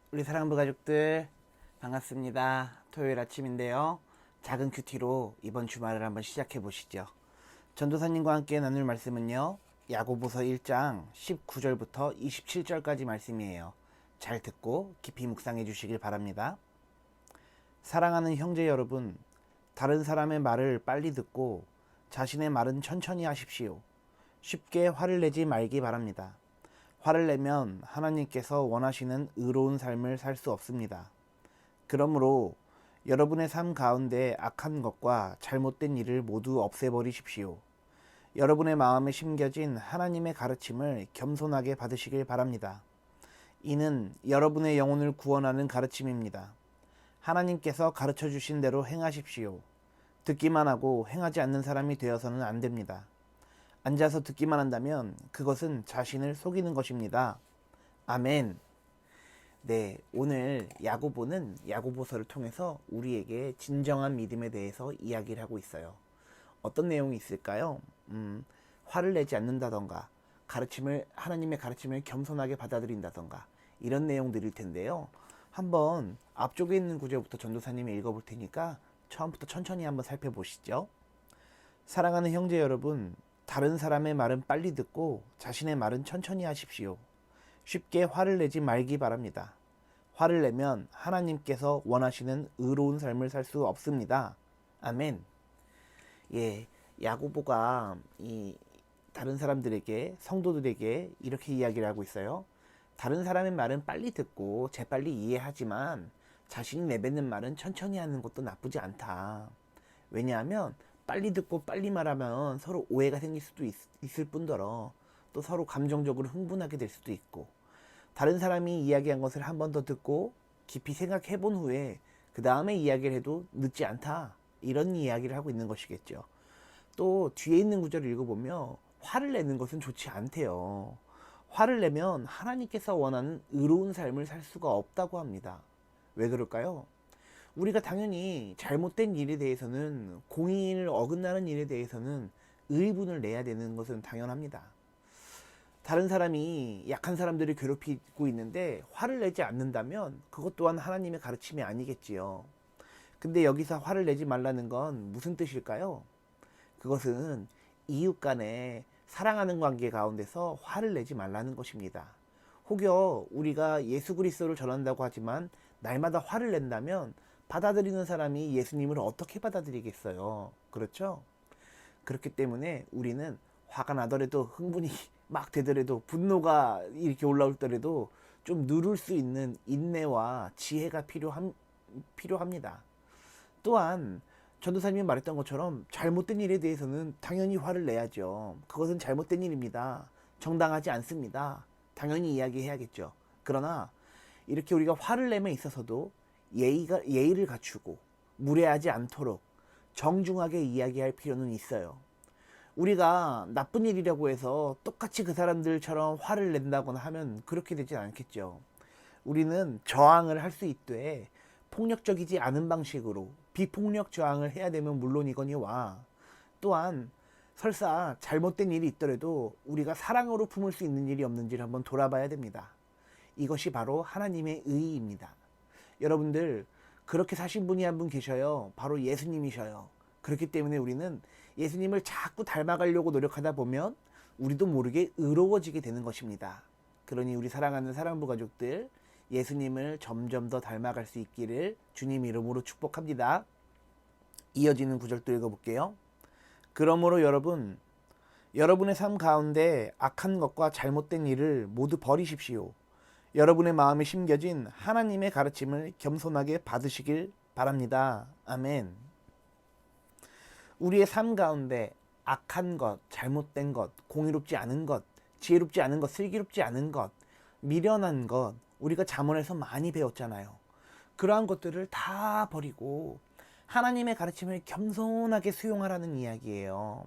우리 사랑부 가족들 반갑습니다. 토요일 아침인데요. 작은 큐티로 이번 주말을 한번 시작해 보시죠. 전도사님과 함께 나눌 말씀은요. 야고보서 1장 19절부터 27절까지 말씀이에요. 잘 듣고 깊이 묵상해 주시길 바랍니다. 사랑하는 형제 여러분, 다른 사람의 말을 빨리 듣고 자신의 말은 천천히 하십시오. 쉽게 화를 내지 말기 바랍니다. 화를 내면 하나님께서 원하시는 의로운 삶을 살 수 없습니다. 그러므로 여러분의 삶 가운데 악한 것과 잘못된 일을 모두 없애버리십시오. 여러분의 마음에 심겨진 하나님의 가르침을 겸손하게 받으시길 바랍니다. 이는 여러분의 영혼을 구원하는 가르침입니다. 하나님께서 가르쳐 주신 대로 행하십시오. 듣기만 하고 행하지 않는 사람이 되어서는 안 됩니다. 앉아서 듣기만 한다면 그것은 자신을 속이는 것입니다. 아멘. 네, 오늘 야고보는 야고보서를 통해서 우리에게 진정한 믿음에 대해서 이야기를 하고 있어요. 어떤 내용이 있을까요? 화를 내지 않는다던가, 하나님의 가르침을 겸손하게 받아들인다던가, 이런 내용들일 텐데요. 한번 앞쪽에 있는 구절부터 전도사님이 읽어볼 테니까 처음부터 천천히 한번 살펴보시죠. 사랑하는 형제 여러분, 다른 사람의 말은 빨리 듣고 자신의 말은 천천히 하십시오. 쉽게 화를 내지 말기 바랍니다. 화를 내면 하나님께서 원하시는 의로운 삶을 살 수 없습니다. 아멘. 예, 야고보가 다른 사람들에게, 성도들에게 이렇게 이야기를 하고 있어요. 다른 사람의 말은 빨리 듣고 재빨리 이해하지만 자신이 내뱉는 말은 천천히 하는 것도 나쁘지 않다. 왜냐하면 빨리 듣고 빨리 말하면 서로 오해가 생길 수도 있을 뿐더러 또 서로 감정적으로 흥분하게 될 수도 있고, 다른 사람이 이야기한 것을 한 번 더 듣고 깊이 생각해 본 후에 그 다음에 이야기를 해도 늦지 않다, 이런 이야기를 하고 있는 것이겠죠. 또 뒤에 있는 구절을 읽어보면 화를 내는 것은 좋지 않대요. 화를 내면 하나님께서 원하는 의로운 삶을 살 수가 없다고 합니다. 왜 그럴까요? 우리가 당연히 잘못된 일에 대해서는, 공의를 어긋나는 일에 대해서는 의분을 내야 되는 것은 당연합니다. 다른 사람이 약한 사람들을 괴롭히고 있는데 화를 내지 않는다면 그것 또한 하나님의 가르침이 아니겠지요. 근데 여기서 화를 내지 말라는 건 무슨 뜻일까요? 그것은 이웃 간에 사랑하는 관계 가운데서 화를 내지 말라는 것입니다. 혹여 우리가 예수 그리스도를 전한다고 하지만 날마다 화를 낸다면 받아들이는 사람이 예수님을 어떻게 받아들이겠어요? 그렇죠? 그렇기 때문에 우리는 화가 나더라도, 흥분이 막 되더라도, 분노가 이렇게 올라올 때라도 좀 누를 수 있는 인내와 지혜가 필요합니다. 또한 전도사님이 말했던 것처럼 잘못된 일에 대해서는 당연히 화를 내야죠. 그것은 잘못된 일입니다. 정당하지 않습니다. 당연히 이야기해야겠죠. 그러나 이렇게 우리가 화를 내면 있어서도 예의를 갖추고 무례하지 않도록 정중하게 이야기할 필요는 있어요. 우리가 나쁜 일이라고 해서 똑같이 그 사람들처럼 화를 낸다거나 하면 그렇게 되진 않겠죠. 우리는 저항을 할 수 있되 폭력적이지 않은 방식으로 비폭력 저항을 해야 되면 물론이거니와, 또한 설사 잘못된 일이 있더라도 우리가 사랑으로 품을 수 있는 일이 없는지를 한번 돌아봐야 됩니다. 이것이 바로 하나님의 의의입니다. 여러분들, 그렇게 사신 분이 한 분 계셔요. 바로 예수님이셔요. 그렇기 때문에 우리는 예수님을 자꾸 닮아가려고 노력하다 보면 우리도 모르게 의로워지게 되는 것입니다. 그러니 우리 사랑하는 사랑부 가족들, 예수님을 점점 더 닮아갈 수 있기를 주님 이름으로 축복합니다. 이어지는 구절도 읽어볼게요. 그러므로 여러분의 삶 가운데 악한 것과 잘못된 일을 모두 버리십시오. 여러분의 마음에 심겨진 하나님의 가르침을 겸손하게 받으시길 바랍니다. 아멘. 우리의 삶 가운데 악한 것, 잘못된 것, 공의롭지 않은 것, 지혜롭지 않은 것, 슬기롭지 않은 것, 미련한 것, 우리가 잠언에서 많이 배웠잖아요. 그러한 것들을 다 버리고 하나님의 가르침을 겸손하게 수용하라는 이야기예요.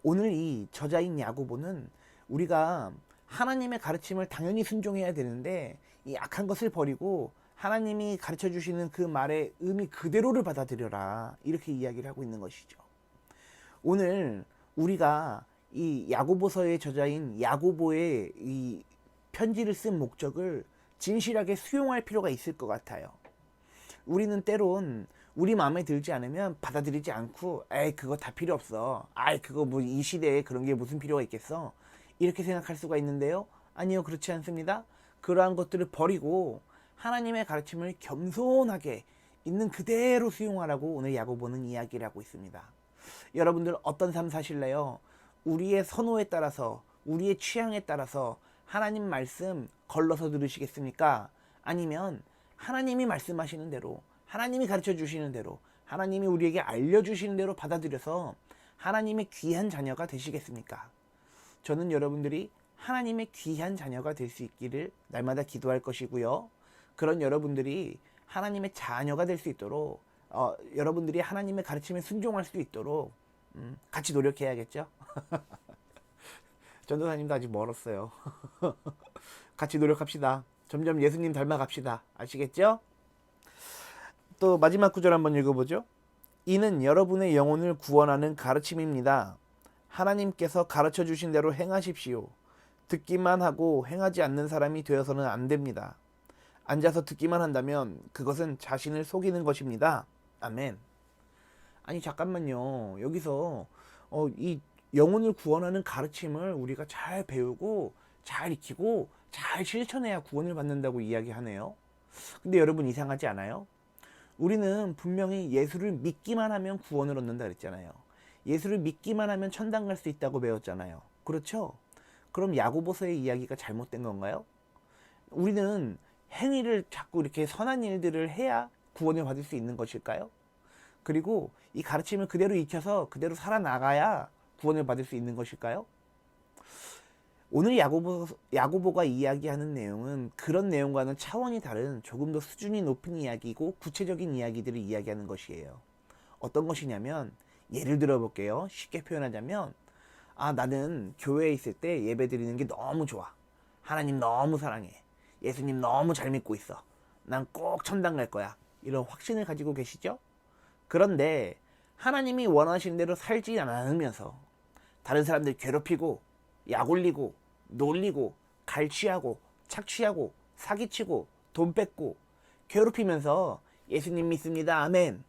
오늘 이 저자인 야고보는 우리가 하나님의 가르침을 당연히 순종해야 되는데 이 악한 것을 버리고 하나님이 가르쳐 주시는 그 말의 의미 그대로를 받아들여라, 이렇게 이야기를 하고 있는 것이죠. 오늘 우리가 이 야고보서의 저자인 야고보의 이 편지를 쓴 목적을 진실하게 수용할 필요가 있을 것 같아요. 우리는 때론 우리 마음에 들지 않으면 받아들이지 않고, 에이 그거 다 필요 없어, 아이 그거 뭐 이 시대에 그런 게 무슨 필요가 있겠어, 이렇게 생각할 수가 있는데요. 아니요, 그렇지 않습니다. 그러한 것들을 버리고 하나님의 가르침을 겸손하게 있는 그대로 수용하라고 오늘 야고보는 이야기를 하고 있습니다. 여러분들 어떤 삶 사실래요? 우리의 선호에 따라서, 우리의 취향에 따라서 하나님 말씀 걸러서 들으시겠습니까? 아니면 하나님이 말씀하시는 대로, 하나님이 가르쳐 주시는 대로, 하나님이 우리에게 알려주시는 대로 받아들여서 하나님의 귀한 자녀가 되시겠습니까? 저는 여러분들이 하나님의 귀한 자녀가 될 수 있기를 날마다 기도할 것이고요. 그런 여러분들이 하나님의 자녀가 될 수 있도록, 여러분들이 하나님의 가르침에 순종할 수 있도록 같이 노력해야겠죠. 전도사님도 아직 멀었어요. 같이 노력합시다. 점점 예수님 닮아갑시다. 아시겠죠? 또 마지막 구절 한번 읽어보죠. 이는 여러분의 영혼을 구원하는 가르침입니다. 하나님께서 가르쳐 주신 대로 행하십시오. 듣기만 하고 행하지 않는 사람이 되어서는 안 됩니다. 앉아서 듣기만 한다면 그것은 자신을 속이는 것입니다. 아멘. 아니 잠깐만요. 여기서 이 영혼을 구원하는 가르침을 우리가 잘 배우고 잘 익히고 잘 실천해야 구원을 받는다고 이야기하네요. 근데 여러분 이상하지 않아요? 우리는 분명히 예수를 믿기만 하면 구원을 얻는다 그랬잖아요. 예수를 믿기만 하면 천당 갈 수 있다고 배웠잖아요. 그렇죠? 그럼 야고보서의 이야기가 잘못된 건가요? 우리는 행위를 자꾸 이렇게 선한 일들을 해야 구원을 받을 수 있는 것일까요? 그리고 이 가르침을 그대로 익혀서 그대로 살아나가야 구원을 받을 수 있는 것일까요? 오늘 야고보가 이야기하는 내용은 그런 내용과는 차원이 다른 조금 더 수준이 높은 이야기고 구체적인 이야기들을 이야기하는 것이에요. 어떤 것이냐면, 예를 들어 볼게요. 쉽게 표현하자면, 나는 교회에 있을 때 예배 드리는 게 너무 좋아. 하나님 너무 사랑해. 예수님 너무 잘 믿고 있어. 난 꼭 천당 갈 거야. 이런 확신을 가지고 계시죠? 그런데 하나님이 원하시는 대로 살지 않으면서 다른 사람들 괴롭히고 약 올리고 놀리고 갈취하고 착취하고 사기치고 돈 뺏고 괴롭히면서 예수님 믿습니다. 아멘.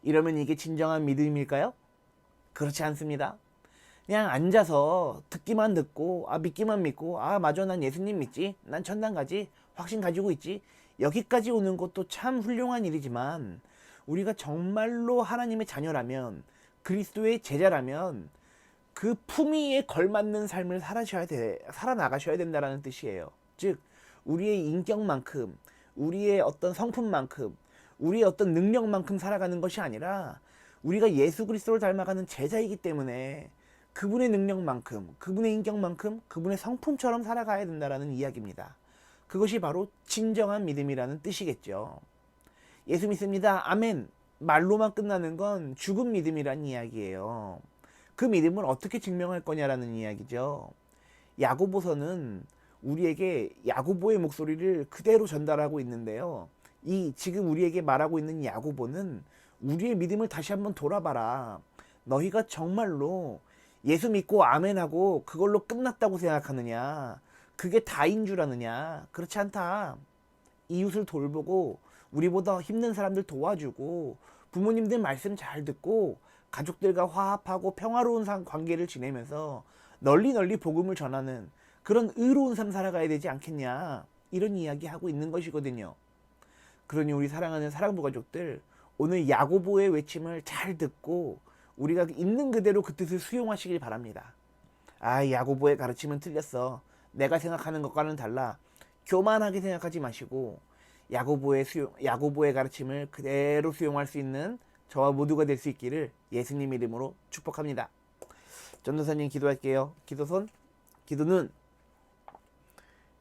이러면 이게 진정한 믿음일까요? 그렇지 않습니다. 그냥 앉아서 듣기만 듣고 믿기만 믿고 맞아 난 예수님 믿지, 난 천당 가지, 확신 가지고 있지, 여기까지 오는 것도 참 훌륭한 일이지만 우리가 정말로 하나님의 자녀라면, 그리스도의 제자라면 그 품위에 걸맞는 삶을 살아나가셔야 된다는 뜻이에요. 즉 우리의 인격만큼, 우리의 어떤 성품만큼, 우리의 어떤 능력만큼 살아가는 것이 아니라 우리가 예수 그리스도를 닮아가는 제자이기 때문에 그분의 능력만큼, 그분의 인격만큼, 그분의 성품처럼 살아가야 된다는 이야기입니다. 그것이 바로 진정한 믿음이라는 뜻이겠죠. 예수 믿습니다. 아멘. 말로만 끝나는 건 죽은 믿음이란 이야기예요. 그 믿음을 어떻게 증명할 거냐라는 이야기죠. 야고보서는 우리에게 야고보의 목소리를 그대로 전달하고 있는데요. 지금 우리에게 말하고 있는 야고보는 우리의 믿음을 다시 한번 돌아봐라. 너희가 정말로 예수 믿고 아멘하고 그걸로 끝났다고 생각하느냐? 그게 다인 줄 아느냐? 그렇지 않다. 이웃을 돌보고 우리보다 힘든 사람들 도와주고 부모님들 말씀 잘 듣고 가족들과 화합하고 평화로운 관계를 지내면서 널리 복음을 전하는 그런 의로운 삶 살아가야 되지 않겠냐, 이런 이야기 하고 있는 것이거든요. 그러니 우리 사랑하는 사랑부 가족들, 오늘 야고보의 외침을 잘 듣고 우리가 있는 그대로 그 뜻을 수용하시길 바랍니다. 야고보의 가르침은 틀렸어, 내가 생각하는 것과는 달라, 교만하게 생각하지 마시고 야고보의 가르침을 그대로 수용할 수 있는 저와 모두가 될 수 있기를 예수님 이름으로 축복합니다. 전도사님 기도할게요. 기도는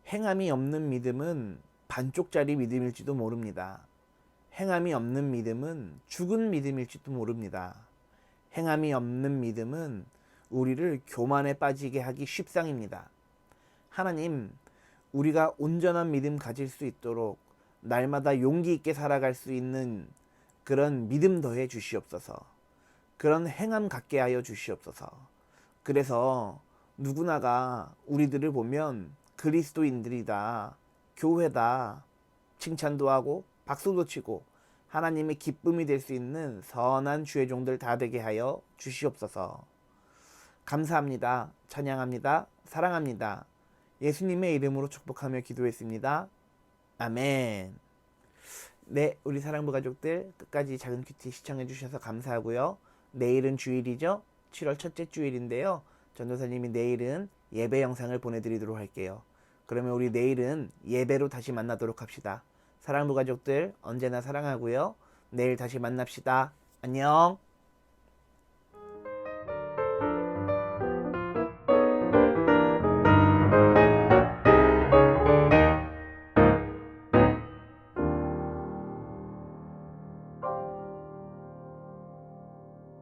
행함이 없는 믿음은 반쪽짜리 믿음일지도 모릅니다. 행함이 없는 믿음은 죽은 믿음일지도 모릅니다. 행함이 없는 믿음은 우리를 교만에 빠지게 하기 쉽상입니다. 하나님, 우리가 온전한 믿음 가질 수 있도록 날마다 용기 있게 살아갈 수 있는 그런 믿음 더해 주시옵소서. 그런 행함 갖게 하여 주시옵소서. 그래서 누구나가 우리들을 보면 그리스도인들이다, 교회다. 칭찬도 하고 박수도 치고 하나님의 기쁨이 될 수 있는 선한 주의 종들 다 되게 하여 주시옵소서. 감사합니다. 찬양합니다. 사랑합니다. 예수님의 이름으로 축복하며 기도했습니다. 아멘. 네, 우리 사랑부 가족들 끝까지 작은 큐티 시청해 주셔서 감사하고요. 내일은 주일이죠. 7월 첫째 주일인데요. 전도사님이 내일은 예배 영상을 보내드리도록 할게요. 그러면 우리 내일은 예배로 다시 만나도록 합시다. 사랑부 가족들 언제나 사랑하고요. 내일 다시 만납시다. 안녕.